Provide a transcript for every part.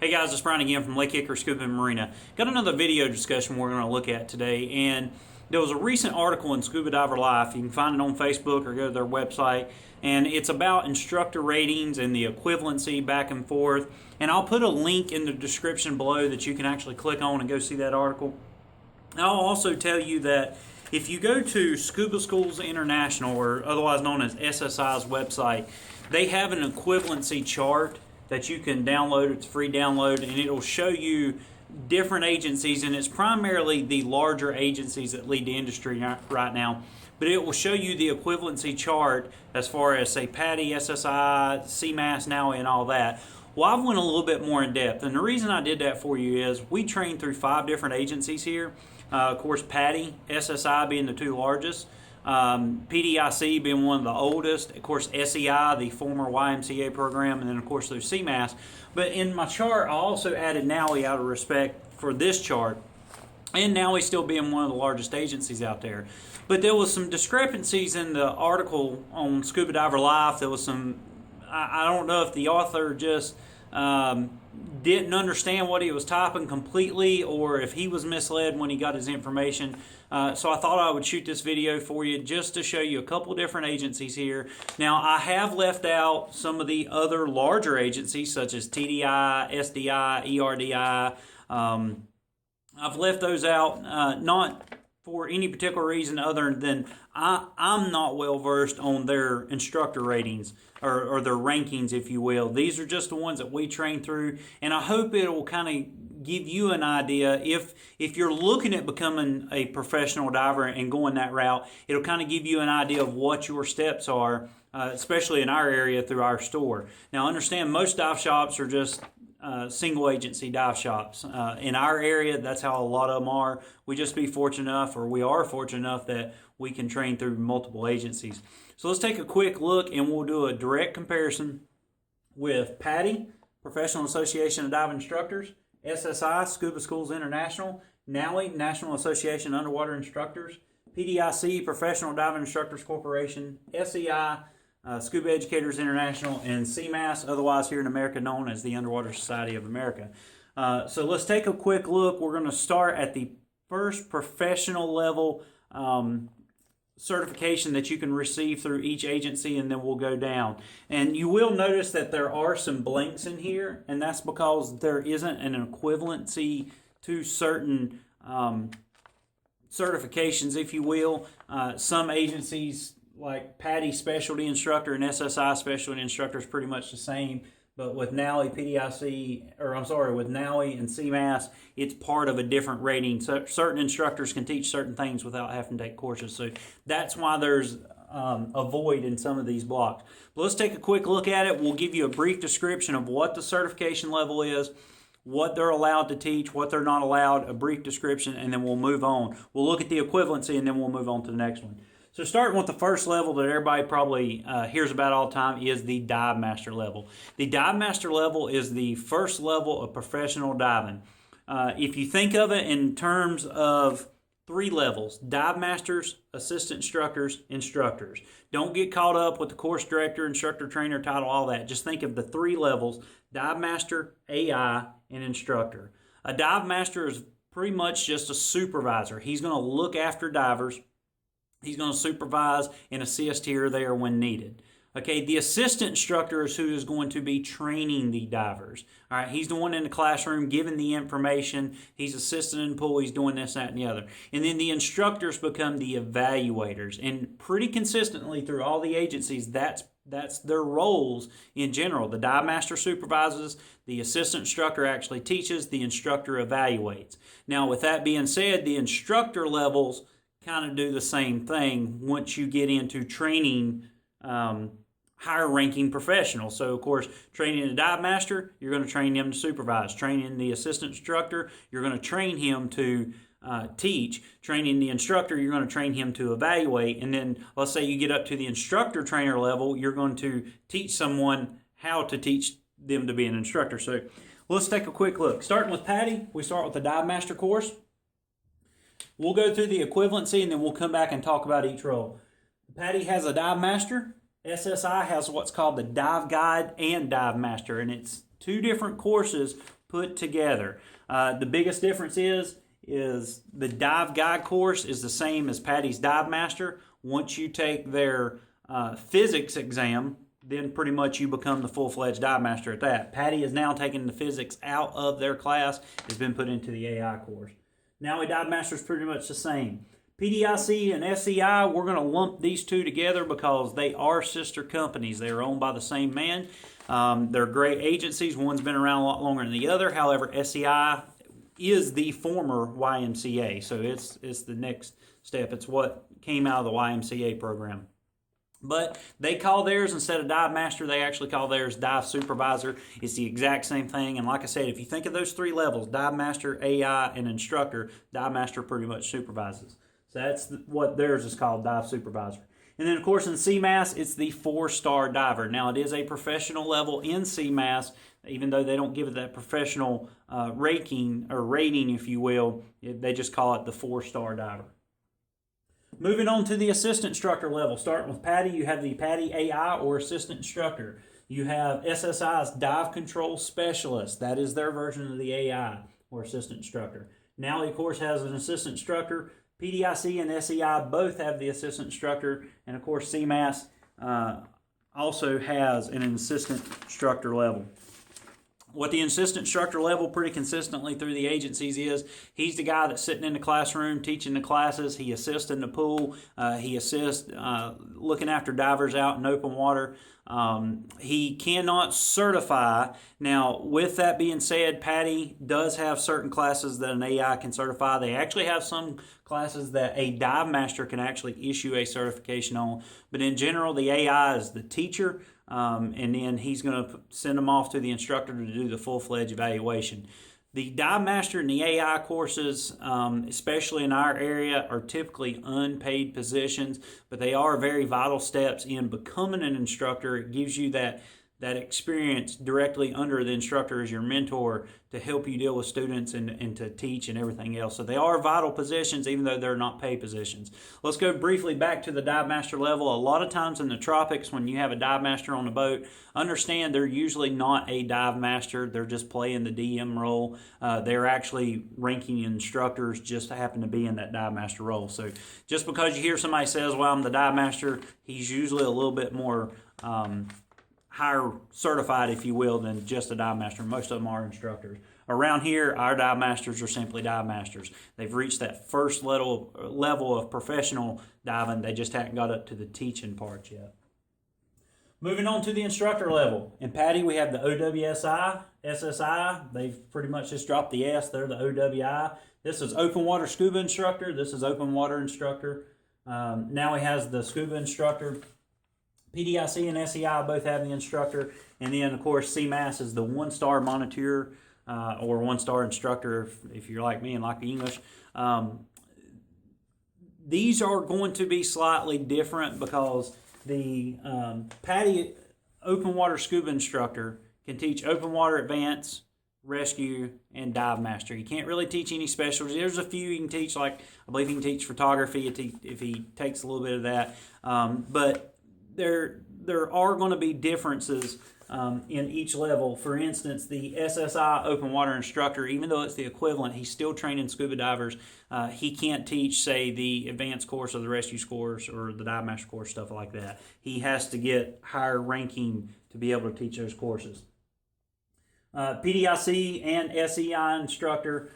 Hey guys, it's Brian again from LakeHickoryScuba and Marina. Got another video discussion we're going to look at today, and there was a recent article in Scuba Diver Life. You can find it on Facebook or go to their website, and it's about instructor ratings and the equivalency back and forth. And I'll put a link in the description below that you can actually click on and go see that article. I'll also tell you that if you go to Scuba Schools International, or otherwise known as SSI's website, they have an equivalency chart that you can download. It's a free download, and it'll show you different agencies, and it's primarily the larger agencies that lead the industry right now. But it will show you the equivalency chart as far as, say, PADI, SSI, CMAS, NAUI, and all that. Well, I've went a little bit more in depth, and the reason I did that for you is we train through 5 different agencies here. Of course, PADI, SSI being the 2 largest, PDIC being one of the oldest, of course SEI, the former YMCA program, and then of course there's CMAS. But in my chart, I also added NAUI out of respect for this chart, and NAUI still being one of the largest agencies out there. But there was some discrepancies in the article on Scuba Diver Life. There was some, I don't know if the author just didn't understand what he was typing completely, or if he was misled when he got his information. So I thought I would shoot this video for you just to show you a couple different agencies here. Now, I have left out some of the other larger agencies such as TDI, SDI, ERDI. I've left those out, not for any particular reason other than I'm not well versed on their instructor ratings or their rankings, if you will. These are just the ones that we train through, and I hope it will kind of give you an idea if you're looking at becoming a professional diver and going that route. It'll kind of give you an idea of what your steps are, especially in our area through our store. Now, understand most dive shops are just single agency dive shops. In our area, that's how a lot of them are. We just be fortunate enough, or we are fortunate enough, that we can train through multiple agencies. So let's take a quick look, and we'll do a direct comparison with PADI, Professional Association of Dive Instructors, SSI, Scuba Schools International, NAUI, National Association of Underwater Instructors, PDIC, Professional Dive Instructors Corporation, SEI, Scuba Educators International, and CMAS, otherwise here in America known as the Underwater Society of America. So let's take a quick look. We're going to start at the first professional level certification that you can receive through each agency, and then we'll go down. And you will notice that there are some blanks in here, and that's because there isn't an equivalency to certain certifications, if you will. Some agencies like PADI Specialty Instructor and SSI Specialty Instructor is pretty much the same, but with NAUI, with NAUI and CMAS, it's part of a different rating. So certain instructors can teach certain things without having to take courses. So that's why there's a void in some of these blocks. But let's take a quick look at it. We'll give you a brief description of what the certification level is, what they're allowed to teach, what they're not allowed, a brief description, and then we'll move on. We'll look at the equivalency, and then we'll move on to the next one. So starting with the first level that everybody probably hears about all the time is the Dive Master level. The Dive Master level is the first level of professional diving. If you think of it in terms of 3 levels: Dive Masters, Assistant Instructors, Instructors. Don't get caught up with the Course Director, Instructor Trainer title, all that. Just think of the 3 levels: Dive Master, AI, and Instructor. A Dive Master is pretty much just a supervisor. He's going to look after divers. He's going to supervise and assist here or there when needed. Okay, the assistant instructor is who is going to be training the divers. All right, he's the one in the classroom giving the information. He's assisting in the pool. He's doing this, that, and the other. And then the instructors become the evaluators. And pretty consistently through all the agencies, that's their roles in general. The dive master supervises, the assistant instructor actually teaches, the instructor evaluates. Now, with that being said, the instructor levels kind of do the same thing once you get into training higher ranking professionals. So of course, training a dive master, you're going to train him to supervise. Training the assistant instructor, you're going to train him to teach. Training the instructor, you're going to train him to evaluate. And then let's say you get up to the instructor trainer level, you're going to teach someone how to teach them to be an instructor. So let's take a quick look. Starting with PADI, we start with the dive master course. We'll go through the equivalency, and then we'll come back and talk about each role. PADI has a dive master. SSI has what's called the dive guide and dive master, and it's 2 different courses put together. The biggest difference is the dive guide course is the same as PADI's Dive Master. Once you take their physics exam, then pretty much you become the full-fledged dive master at that. PADI is now taking the physics out of their class. It's been put into the AI course. NAUI Dive Master is pretty much the same. PDIC and SEI, we're going to lump these two together because they are sister companies. They are owned by the same man. They're great agencies. One's been around a lot longer than the other. However, SEI is the former YMCA, so it's the next step. It's what came out of the YMCA program. But they call theirs, instead of Dive Master, they actually call theirs Dive Supervisor. It's the exact same thing. And like I said, if you think of those three levels, Dive Master, AI, and Instructor, Dive Master pretty much supervises. So that's what theirs is called, Dive Supervisor. And then, of course, in CMAS, it's the 4-star diver. Now, it is a professional level in CMAS, even though they don't give it that professional rating, if you will. They just call it the 4-star diver. Moving on to the assistant instructor level. Starting with PADI, you have the PADI AI or assistant instructor. You have SSI's dive control specialist. That is their version of the AI or assistant instructor. NAUI, of course, has an assistant instructor. PDIC and SEI both have the assistant instructor. And, of course, CMAS also has an assistant instructor level. What the assistant instructor level pretty consistently through the agencies is, he's the guy that's sitting in the classroom teaching the classes. He assists in the pool. He assists looking after divers out in open water. He cannot certify. Now, with that being said, PADI does have certain classes that an AI can certify. They actually have some classes that a dive master can actually issue a certification on. But in general, the AI is the teacher. And then he's going to send them off to the instructor to do the full-fledged evaluation. The Dive Master and the AI courses, especially in our area, are typically unpaid positions, but they are very vital steps in becoming an instructor. It gives you that experience directly under the instructor as your mentor to help you deal with students and to teach and everything else. So they are vital positions, even though they're not paid positions. Let's go briefly back to the dive master level. A lot of times in the tropics, when you have a dive master on the boat, understand they're usually not a dive master. They're just playing the DM role. They're actually ranking instructors, just happen to be in that dive master role. So just because you hear somebody says, well, I'm the dive master, he's usually a little bit more higher certified, if you will, than just a dive master. Most of them are instructors. Around here, our dive masters are simply dive masters. They've reached that first level of professional diving. They just haven't got up to the teaching part yet. Moving on to the instructor level. In PADI, we have the OWSI, SSI. They've pretty much just dropped the S. They're the OWI. This is open water scuba instructor. This is open water instructor. Now he has the scuba instructor. PDIC and SEI both have the instructor. And then, of course, CMAS is the 1-star moniteur or 1-star instructor, if you're like me and like the English. These are going to be slightly different because the PADI open water scuba instructor can teach open water advanced, rescue, and dive master. He can't really teach any specialties. There's a few he can teach, like I believe he can teach photography if he takes a little bit of that. But there are going to be differences in each level. For instance, the SSI open water instructor, even though it's the equivalent, he's still training scuba divers. He can't teach, say, the advanced course or the rescue course or the dive master course, stuff like that. He has to get higher ranking to be able to teach those courses. PDIC and SEI instructor,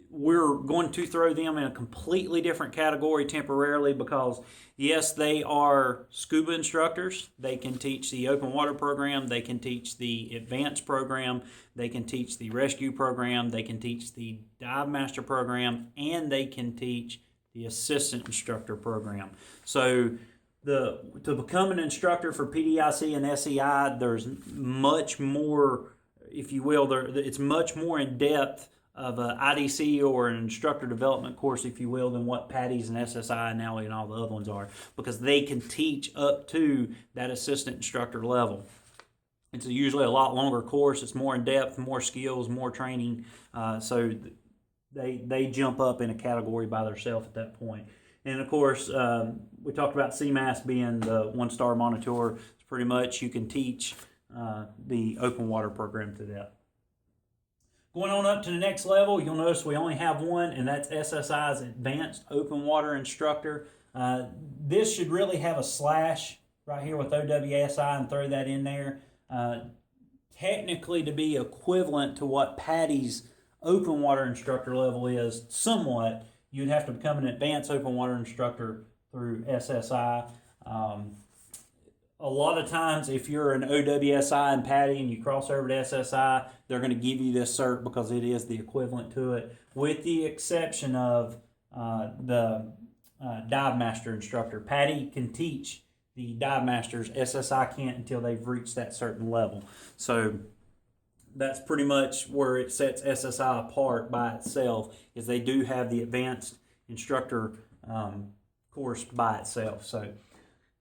we're going to throw them in a completely different category temporarily because, yes, they are scuba instructors. They can teach the open water program. They can teach the advanced program. They can teach the rescue program. They can teach the dive master program. And they can teach the assistant instructor program. So to become an instructor for PDIC and SEI, there's much more, if you will, it's much more in depth of an IDC or an instructor development course, if you will, than what PADI's and SSI and NAUI and all the other ones are, because they can teach up to that assistant instructor level. It's usually a lot longer course. It's more in depth, more skills, more training. So they jump up in a category by themselves at that point. And of course, we talked about CMAS being the 1-star monitor. It's pretty much you can teach the open water program to that. Going on up to the next level, you'll notice we only have one, and that's SSI's Advanced Open Water Instructor. This should really have a slash right here with OWSI and throw that in there. Technically, to be equivalent to what PADI's Open Water Instructor level is, somewhat, you'd have to become an Advanced Open Water Instructor through SSI. A lot of times, if you're an OWSI and PADI and you cross over to SSI, they're going to give you this cert because it is the equivalent to it, with the exception of the Dive Master Instructor. PADI can teach the Dive Masters. SSI can't until they've reached that certain level. So that's pretty much where it sets SSI apart by itself, is they do have the Advanced Instructor course by itself. So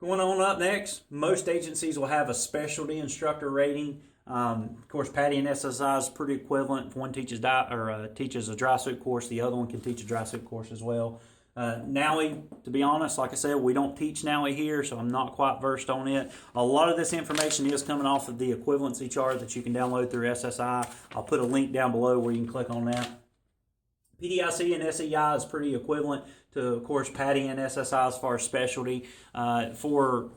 going on up next, most agencies will have a specialty instructor rating. Of course, PADI and SSI is pretty equivalent. If one teaches teaches a dry suit course, the other one can teach a dry suit course as well. NAUI, to be honest, like I said, we don't teach NAUI here, so I'm not quite versed on it. A lot of this information is coming off of the equivalency chart that you can download through SSI. I'll put a link down below where you can click on that. PDIC and SEI is pretty equivalent to, of course, PADI and SSI as far as specialty. For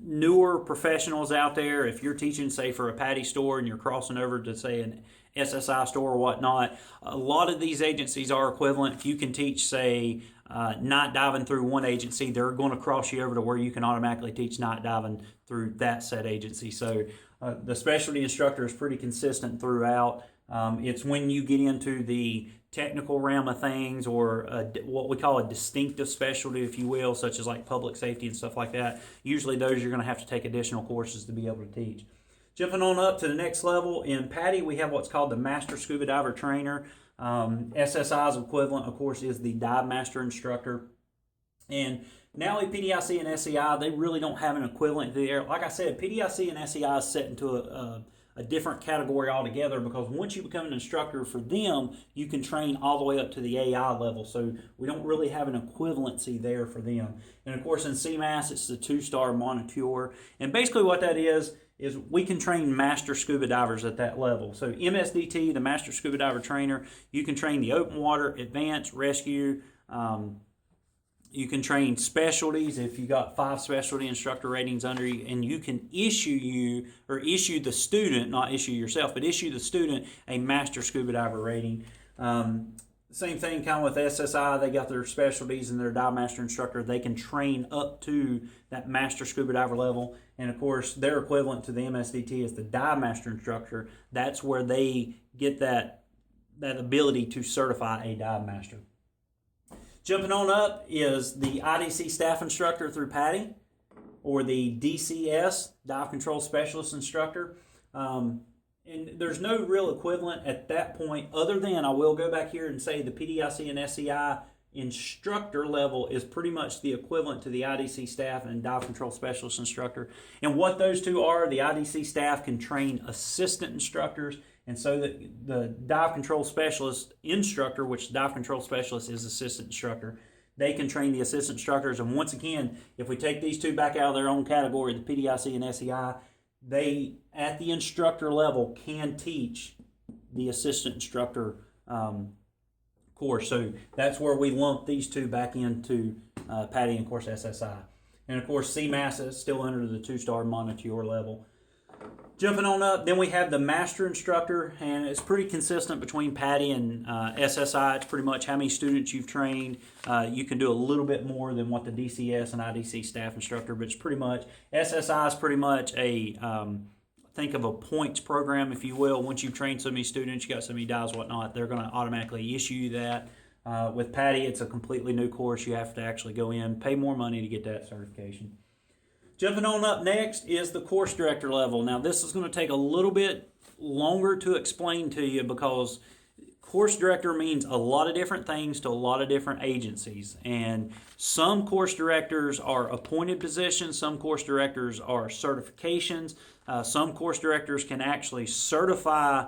newer professionals out there, if you're teaching, say, for a PADI store and you're crossing over to, say, an SSI store or whatnot, a lot of these agencies are equivalent. If you can teach, say, night diving through one agency, they're going to cross you over to where you can automatically teach night diving through that said agency. So the specialty instructor is pretty consistent throughout. It's when you get into the technical realm of things, or what we call a distinctive specialty, if you will, such as like public safety and stuff like that. Usually those you're going to have to take additional courses to be able to teach. Jumping on up to the next level, in PADI we have what's called the Master Scuba Diver Trainer. SSI's equivalent, of course, is the Dive Master Instructor. And NAUI, PDIC, and SEI, they really don't have an equivalent there. Like I said, PDIC and SEI is set into a different category altogether, because once you become an instructor for them, you can train all the way up to the AI level. So we don't really have an equivalency there for them. And of course, in CMAS, it's the 2-star moniteur. And basically what that is we can train master scuba divers at that level. So MSDT, the Master Scuba Diver Trainer, you can train the open water, advanced, rescue. You can train specialties if you got 5 specialty instructor ratings under you, and you can issue the student, not issue yourself, but issue the student a Master Scuba Diver rating. Same thing kind of with SSI. They got their specialties and their Dive Master Instructor. They can train up to that Master Scuba Diver level. And of course, their equivalent to the MSDT is the Dive Master Instructor. That's where they get that ability to certify a Dive Master. Jumping on up is the IDC Staff Instructor through PADI, or the DCS, Dive Control Specialist Instructor. And there's no real equivalent at that point, other than I will go back here and say the PDIC and SEI instructor level is pretty much the equivalent to the IDC Staff and Dive Control Specialist Instructor. And what those two are, the IDC Staff can train assistant instructors, and so that the Dive Control Specialist Instructor, which the Dive Control Specialist is assistant instructor, they can train the assistant instructors. And once again, if we take these two back out of their own category, the PDIC and SEI, they, at the instructor level, can teach the assistant instructor course. So that's where we lump these two back into PADI and, of course, SSI. And, of course, CMAS is still under the 2-star moniteur level. Jumping on up, then we have the Master Instructor, and it's pretty consistent between PADI and SSI. It's pretty much how many students you've trained. You can do a little bit more than what the DCS and IDC Staff Instructor, but it's pretty much, SSI is pretty much think of a points program, if you will. Once you've trained so many students, you got so many dives, whatnot, they're going to automatically issue you that. With PADI, it's a completely new course. You have to actually go in, pay more money to get that certification. Jumping on up next is the course director level. Now, this is going to take a little bit longer to explain to you, because course director means a lot of different things to a lot of different agencies. And some course directors are appointed positions. Some course directors are certifications. Some course directors can actually certify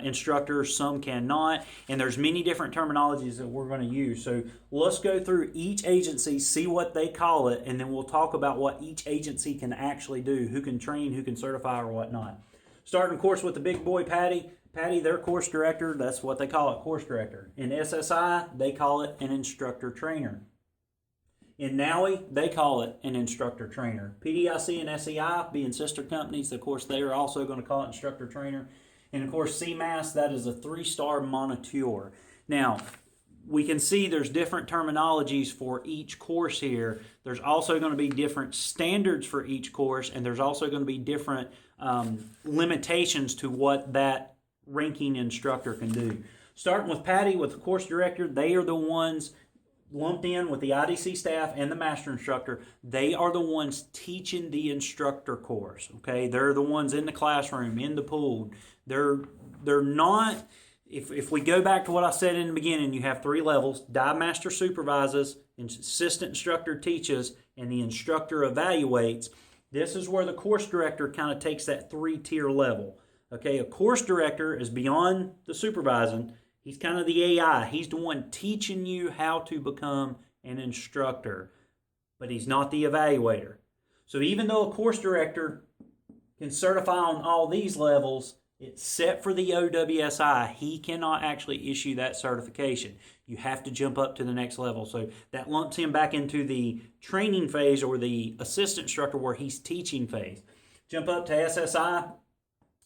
instructors, some cannot, and there's many different terminologies that we're going to use. So let's go through each agency, see what they call it, and then we'll talk about what each agency can actually do, who can train, who can certify, or whatnot. Starting, of course, with the big boy PADI. PADI, their course director, that's what they call it, course director. In SSI, they call it an instructor trainer. In NAUI, they call it an instructor trainer. PDIC and SEI, being sister companies, of course, they are also going to call it instructor trainer. And of course, CMAS, that is a 3-star moniteur. Now, we can see there's different terminologies for each course here. There's also going to be different standards for each course, and there's also going to be different limitations to what that ranking instructor can do. Starting with PADI, with the course director, they are the ones lumped in with the IDC staff and the master instructor. They are the ones teaching the instructor course. Okay, they're the ones in the classroom, in the pool. They're not. If we go back to what I said in the beginning, you have 3 levels: dive master supervises, assistant instructor teaches, and the instructor evaluates. This is where the course director kind of takes that 3-tier level. Okay, a course director is beyond the supervising. He's kind of the AI. He's the one teaching you how to become an instructor, but he's not the evaluator. So even though a course director can certify on all these levels, it's set for the OWSI. He cannot actually issue that certification. You have to jump up to the next level. So that lumps him back into the training phase or the assistant instructor where he's teaching phase. Jump up to SSI.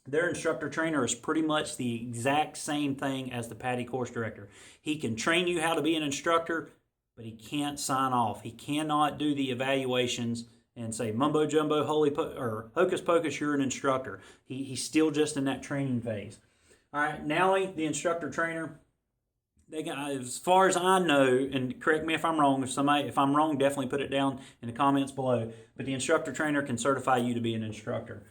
Their instructor trainer is pretty much the exact same thing as the PADI course director. He can train you how to be an instructor, but he can't sign off. He cannot do the evaluations and say mumbo jumbo, or hocus pocus, you're an instructor. He's still just in that training phase. All right, NAUI, the instructor trainer, they got, as far as I know, and correct me if I'm wrong. If I'm wrong, definitely put it down in the comments below. But the instructor trainer can certify you to be an instructor.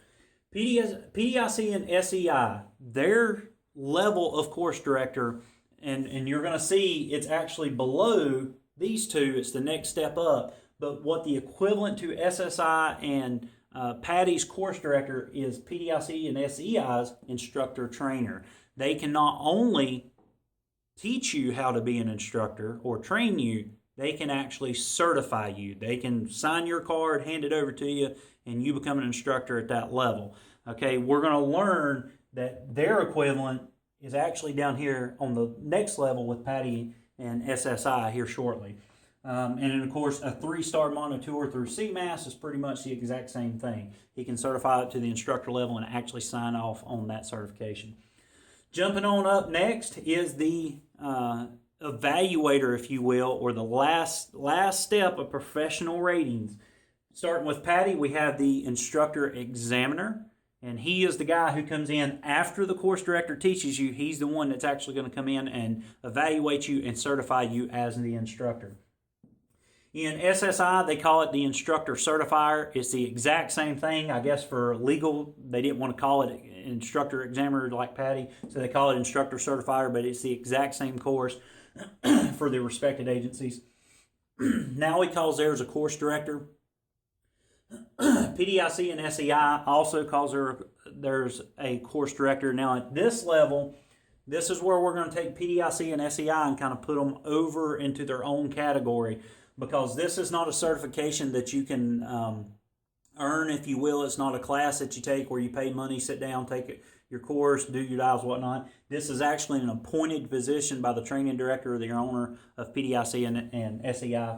PDIC and SEI, their level of course director, and you're going to see it's actually below these two. It's the next step up. But what the equivalent to SSI and PADI's course director is PDIC and SEI's instructor trainer. They can not only teach you how to be an instructor or train you, they can actually certify you. They can sign your card, hand it over to you, and you become an instructor at that level. Okay, we're going to learn that their equivalent is actually down here on the next level with PADI and SSI here shortly. And then, of course, a 3-star moniteur through CMAS is pretty much the exact same thing. He can certify it to the instructor level and actually sign off on that certification. Jumping on up next is the evaluator, if you will, or the last step of professional ratings. Starting with PADI, we have the Instructor Examiner, and he is the guy who comes in after the course director teaches you. He's the one that's actually going to come in and evaluate you and certify you as the instructor. In SSI, they call it the Instructor Certifier. It's the exact same thing. I guess for legal, they didn't want to call it Instructor Examiner like PADI, so they call it Instructor Certifier, but it's the exact same course for the respected agencies. NAUI calls theirs a course director. PDIC and SEI also calls there's a course director. Now at this level, this is where we're going to take PDIC and SEI and kind of put them over into their own category, because this is not a certification that you can earn, if you will. It's not a class that you take where you pay money, sit down, take your course, do your dials, whatnot. This is actually an appointed position by the training director or the owner of PDIC and SEI.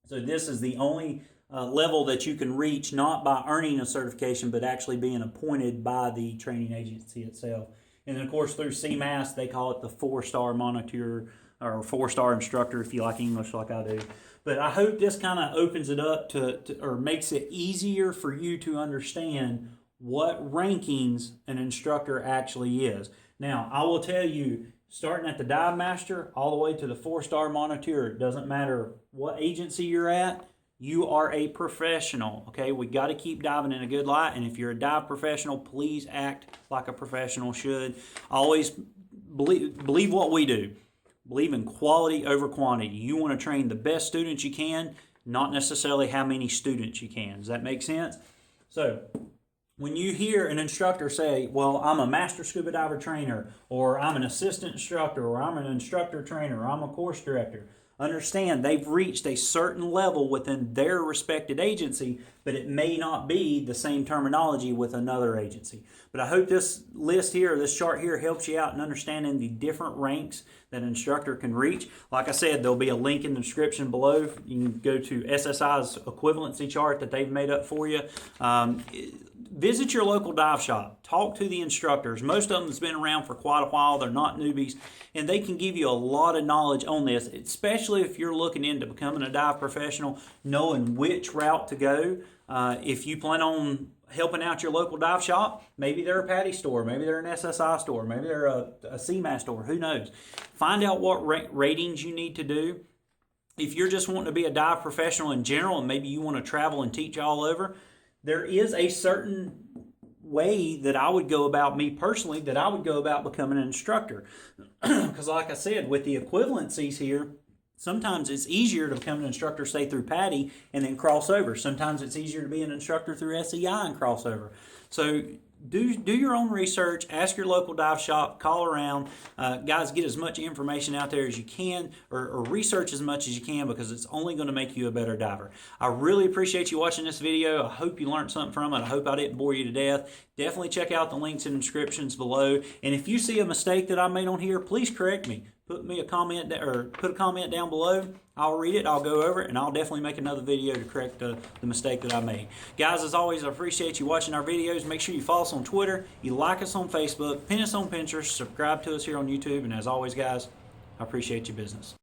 So this is the only level that you can reach, not by earning a certification, but actually being appointed by the training agency itself. And then, of course, through CMAS, they call it the 4-star monitor or 4-star instructor, if you like English like I do. But I hope this kind of opens it up to or makes it easier for you to understand what rankings an instructor actually is. Now, I will tell you, starting at the dive master all the way to the 4-star moniteur, it doesn't matter what agency you're at, you are a professional, okay? We got to keep diving in a good light, and if you're a dive professional, please act like a professional should. Always believe what we do. Believe in quality over quantity. You want to train the best students you can, not necessarily how many students you can. Does that make sense? So when you hear an instructor say, well, I'm a master scuba diver trainer, or I'm an assistant instructor, or I'm an instructor trainer, or I'm a course director, Understand they've reached a certain level within their respected agency, but it may not be the same terminology with another agency. But I hope this list here, this chart here, helps you out in understanding the different ranks that an instructor can reach. Like I said, there'll be a link in the description below. You can go to SSI's equivalency chart that they've made up for you. Visit your local dive shop. Talk to the instructors. Most of them has been around for quite a while. They're not newbies, and they can give you a lot of knowledge on this, especially if you're looking into becoming a dive professional, knowing which route to go. If you plan on helping out your local dive shop, maybe they're a PADI store, maybe they're an SSI store, maybe they're a CMAS store, who knows. Find out what ratings you need to do. If you're just wanting to be a dive professional in general and maybe you want to travel and teach all over, there is a certain way that I would go about, me personally, that I would go about becoming an instructor. Because like I said, with the equivalencies here, sometimes it's easier to become an instructor, say, through PADI and then cross over. Sometimes it's easier to be an instructor through SEI and cross over. So do your own research, ask your local dive shop, call around. Guys, get as much information out there as you can, or research as much as you can, because it's only going to make you a better diver. I really appreciate you watching this video. I hope you learned something from it. I hope I didn't bore you to death. Definitely check out the links and descriptions below. And if you see a mistake that I made on here, please correct me. Put me a comment, or put a comment down below. I'll read it, I'll go over it, and I'll definitely make another video to correct the mistake that I made. Guys, as always, I appreciate you watching our videos. Make sure you follow us on Twitter, you like us on Facebook, pin us on Pinterest, subscribe to us here on YouTube, and as always, guys, I appreciate your business.